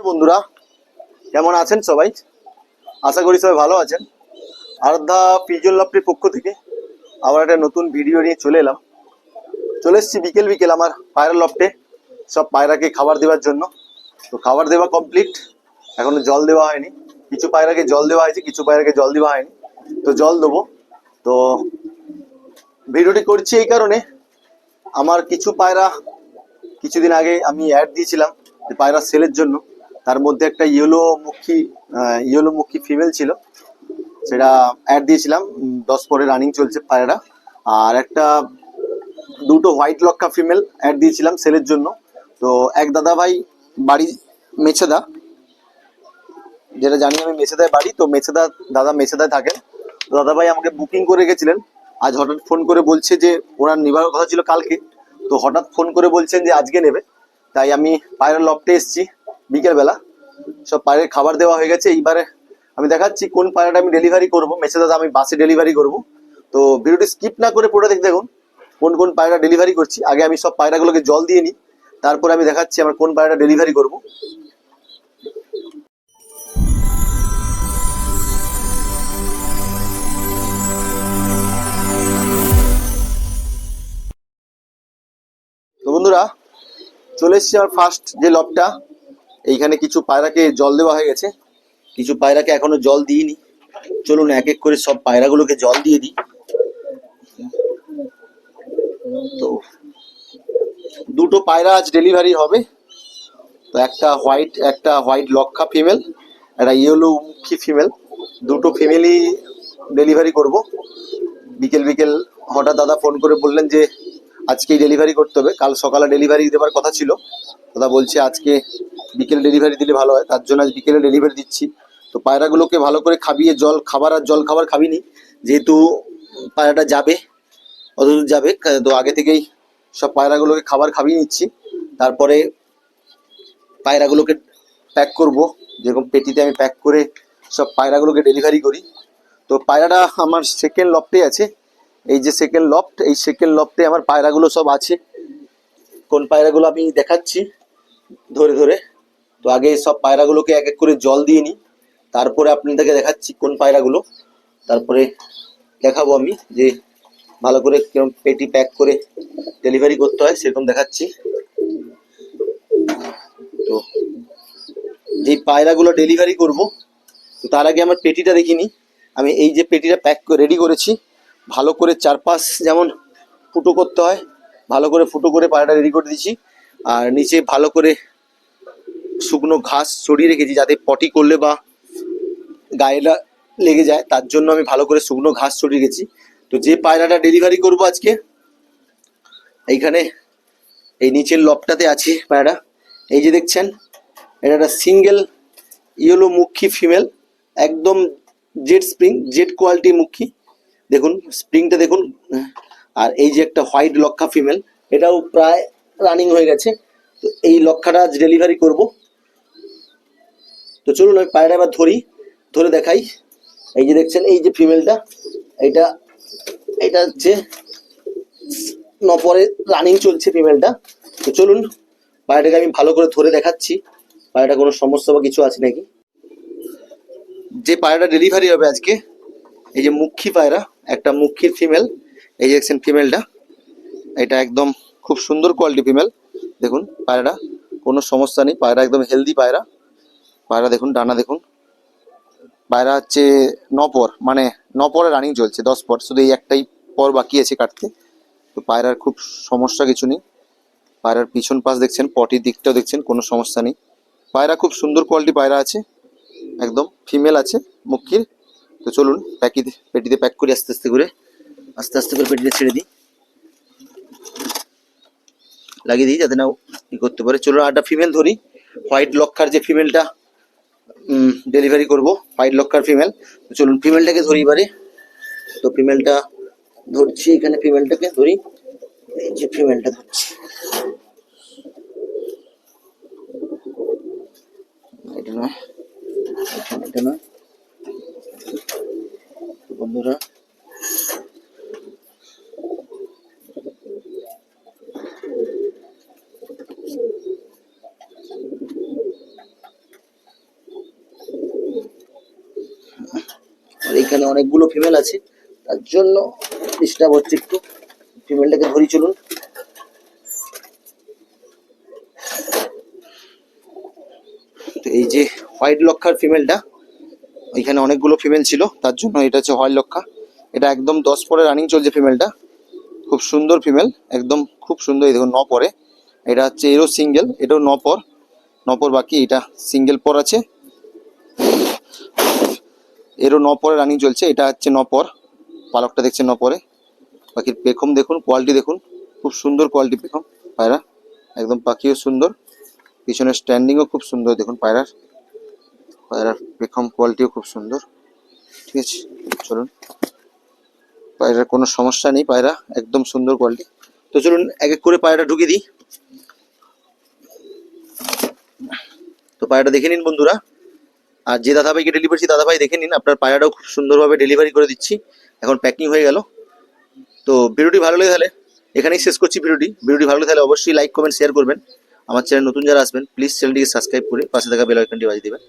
বন্ধুরা, কেমন আছেন সবাই? আশা করি সবাই ভালো আছেন। আরাধ্যা পিজন লফটের পক্ষ থেকে আবার একটা নতুন ভিডিও নিয়ে চলে এসেছি বিকেল বিকেল আমার পায়রা লফটে সব পায়রাকে খাবার দেওয়ার জন্য। তো খাবার দেওয়া কমপ্লিট, এখনো জল দেওয়া হয়নি। কিছু পায়রাকে জল দেওয়া হয়েছে, কিছু পায়রাকে জল দেওয়া হয়নি। তো জল দেবো। তো ভিডিওটি করছি এই কারণে, আমার কিছু পায়রা কিছুদিন আগে আমি অ্যাড দিয়েছিলাম যে পায়রা সেলের জন্য। তার মধ্যে একটা ইয়েলো মুখী ফিমেল ছিল, সেটা অ্যাড দিয়েছিলাম। 10 পরে রানিং চলছে পায়রা। আর দুটো হোয়াইট লক্ষা ফিমেল অ্যাড দিয়েছিলাম সেলের জন্য। তো এক দাদা ভাই বাড়ি মেছেদা, যেটা জানি আমি মেছেদায় বাড়ি, তো মেছেদায় থাকেন। তো দাদা ভাই আমাকে বুকিং করে গেছিলেন। আজ হঠাৎ ফোন করে বলছে যে ওনার নেবার কথা ছিল কালকে, তো হঠাৎ ফোন করে বলছেন যে আজকে নেবে। তাই আমি পায়রা লফটে এসেছি বিকেলবেলা। সব পায়রার খাবার দেওয়া হয়ে গেছে। এইবারে আমি দেখাচ্ছি কোন পায়রাটা আমি ডেলিভারি করবো। মেছেদাতে আমি বাসে ডেলিভারি করব। তো ভিডিওটি স্কিপ না করে পুরো দেখুন কোন কোন পায়রা ডেলিভারি করছি। আগে আমি সব পায়রাগুলোকে জল দিয়ে নিই, তারপরে আমি দেখাচ্ছি আমার কোন পায়রাটা ডেলিভারি করব। তো বন্ধুরা, চলে এসেছি আমার ফার্স্ট যে লবটা। এইখানে কিছু পায়রাকে জল দেওয়া হয়ে গেছে, কিছু পায়রাকে এখনো জল দিইনি। চলুন এক এক করে সব পায়রাগুলোকে জল দিয়ে দিই। তো দুটো পায়রা আজ ডেলিভারি হবে। তো একটা হোয়াইট লক্ষা ফিমেল, একটা ইয়েলো মুখী ফিমেল, দুটো ফিমেলই ডেলিভারি করব বিকেল বিকেল। হঠাৎ দাদা ফোন করে বললেন যে আজকেই ডেলিভারি করতে হবে, কাল সকালে ডেলিভারি দেওয়ার কথা ছিল। দাদা বলছে আজকে বিকেল ডেলিভারি দিলে ভালো হয়, তার জন্য আজ বিকেলে ডেলিভারি দিচ্ছি। তো পায়রাগুলোকে ভালো করে খাবিয়ে জল খাবার খাবিনি, যেহেতু পায়রাটা যাবে অতদূর যাবে। তো আগে থেকেই সব পায়রাগুলোকে খাবার খাবিয়ে নিচ্ছি, তারপরে পায়রাগুলোকে প্যাক করব। যেরকম পেটিতে আমি প্যাক করে সব পায়রাগুলোকে ডেলিভারি করি। তো পায়রাটা আমার সেকেন্ড লফটে আছে। এই যে সেকেন্ড লফট, এই সেকেন্ড লফটে আমার পায়রাগুলো সব আছে। কোন পায়রাগুলো আমি দেখাচ্ছি ধরে ধরে। তো আগে সব পায়রাগুলোকে এক এক করে জল দিয়ে নিই, তারপরে আপনাদেরকে দেখাচ্ছি কোন পায়রাগুলো। তারপরে দেখাবো আমি যে ভালো করে কিরকম পেটি প্যাক করে ডেলিভারি করতে হয়, সেরকম দেখাচ্ছি। তো যে পায়রাগুলো ডেলিভারি করব, তো তার আগে আমার পেটিটা দেখিনি। আমি এই যে পেটিটা প্যাক করে রেডি করেছি, ভালো করে চারপাশ যেমন ফুটো করতে হয়, ভালো করে ফুটো করে পায়রাটা রেডি করে দিয়েছি। আর নিচে ভালো করে শুকনো ঘাস ছড়িয়ে রেখেছি, যাতে পটি করলে বা গায়েটা লেগে যায়, তার জন্য আমি ভালো করে শুকনো ঘাস ছড়িয়ে গেছি। তো যে পায়রাটা ডেলিভারি করব আজকে, এইখানে এই নিচের লবটাতে আছে পায়রা। এই যে দেখছেন, এটা একটা সিঙ্গেল ইয়েলো মুখী ফিমেল, একদম জেড কোয়ালিটি মুখী। দেখুন স্প্রিংটা দেখুন। আর এই যে একটা হোয়াইট লক্ষা ফিমেল, এটাও প্রায় রানিং হয়ে গেছে। তো এই লক্ষাটা আজ ডেলিভারি করব। তো চলুন আমি পায়রা এবার ধরে দেখাই। এই যে দেখছেন, এই যে ফিমেলটা, এটা এটা হচ্ছে নপরে রানিং চলছে ফিমেলটা। তো চলুন পায়রাটাকে আমি ভালো করে ধরে দেখাচ্ছি পায়রাটা কোনো সমস্যা বা কিছু আছে নাকি। যে পায়রাটা ডেলিভারি হবে আজকে, এই যে মুখী পায়রা, একটা মুখীর ফিমেল। এই যে দেখছেন ফিমেলটা, এটা একদম খুব সুন্দর কোয়ালিটি ফিমেল। দেখুন পায়রাটা কোনো সমস্যা নেই, পায়রা একদম হেলদি পায়রা। পায়রা দেখুন, ডানা দেখুন। পায়রা হচ্ছে মানে নপরে রানিং চলছে, 10 পর, শুধু এই একটাই পর বাকি আছে কাটতে। তো পায়রার খুব সমস্যা কিছু নেই। পায়রার পিছন পাশ দেখছেন, পটির দিকটাও দেখছেন, কোনো সমস্যা নেই। পায়রা খুব সুন্দর কোয়ালিটি পায়রা আছে, একদম ফিমেল আছে মুখির। তো চলুন পেটিতে প্যাক করি আস্তে আস্তে করে পেটিতে ছেড়ে দিই, লাগিয়ে দিই যাতে না ই করতে পারে। চলুন একটা ফিমেল ধরি, হোয়াইট লক্ষার যে ফিমেলটা ডেলিভারি করব, হোয়াইট লক্ষার ফিমেল। চলুন ফিমেলটাকে ধরি এবারে। তো ফিমেলটা ধরছি, এখানে ফিমেলটাকে ধরি। এই যে ফিমেলটা ধরছি, এটা নয়, এটা নয় বন্ধুরা। এখানে অনেকগুলো ফিমেল আছে, তার জন্য ডিস্টার্ব হচ্ছে একটু। ফিমেলটাকে ধরি চলুন। তো এই যে হোয়াইট লক্ষার ফিমেলটা, এখানে অনেকগুলো ফিমেল ছিল, তার জন্য এটা হচ্ছে হোয়াইট লক্ষা। এটা একদম 10 পরে রানিং চলছে ফিমেলটা, খুব সুন্দর ফিমেল, একদম খুব সুন্দর। এই দেখুন 9 পরে। এটা হচ্ছে এরও সিঙ্গেল, এটাও 9 পর, 9 পর বাকি, এটা সিঙ্গেল পর আছে। এরও 9 পরে রানিং চলছে, এটা হচ্ছে 9 পর, পালকটা দেখছেন 9 পরে। পাখির পেখম দেখুন, কোয়ালিটি দেখুন, খুব সুন্দর কোয়ালিটি পেখম পায়রা, একদম পাখিও সুন্দর, পিছনের স্ট্যান্ডিংও খুব সুন্দর। দেখুন পায়রার পেখম কোয়ালিটিও খুব সুন্দর। ঠিক আছে, চলুন। পায়রার কোনো সমস্যা নেই, পায়রা একদম সুন্দর কোয়ালিটি। তো চলুন এক এক করে পায়রাটা ঢুকিয়ে দিই। তো পায়রাটা দেখে নিন বন্ধুরা, আর যে দাদাভাইকে ডেলিভারি দাদাভাই দেখে নিন, আপনার পায়রাটাও খুব সুন্দরভাবে ডেলিভারি করে দিচ্ছি। এখন প্যাকিং হয়ে গেল। তো ভিডিওটি ভালো লেগে তাহলে এখানেই শেষ করছি ভিডিওটি ভালো লাগলে অবশ্যই লাইক কমেন্ট শেয়ার করবেন। আমার চ্যানেল নতুন যারা আসবেন প্লিজ চ্যানেলটিকে সাবস্ক্রাইব করে পাশে থাকা বেল আইকনটি বাজিয়ে দিবেন।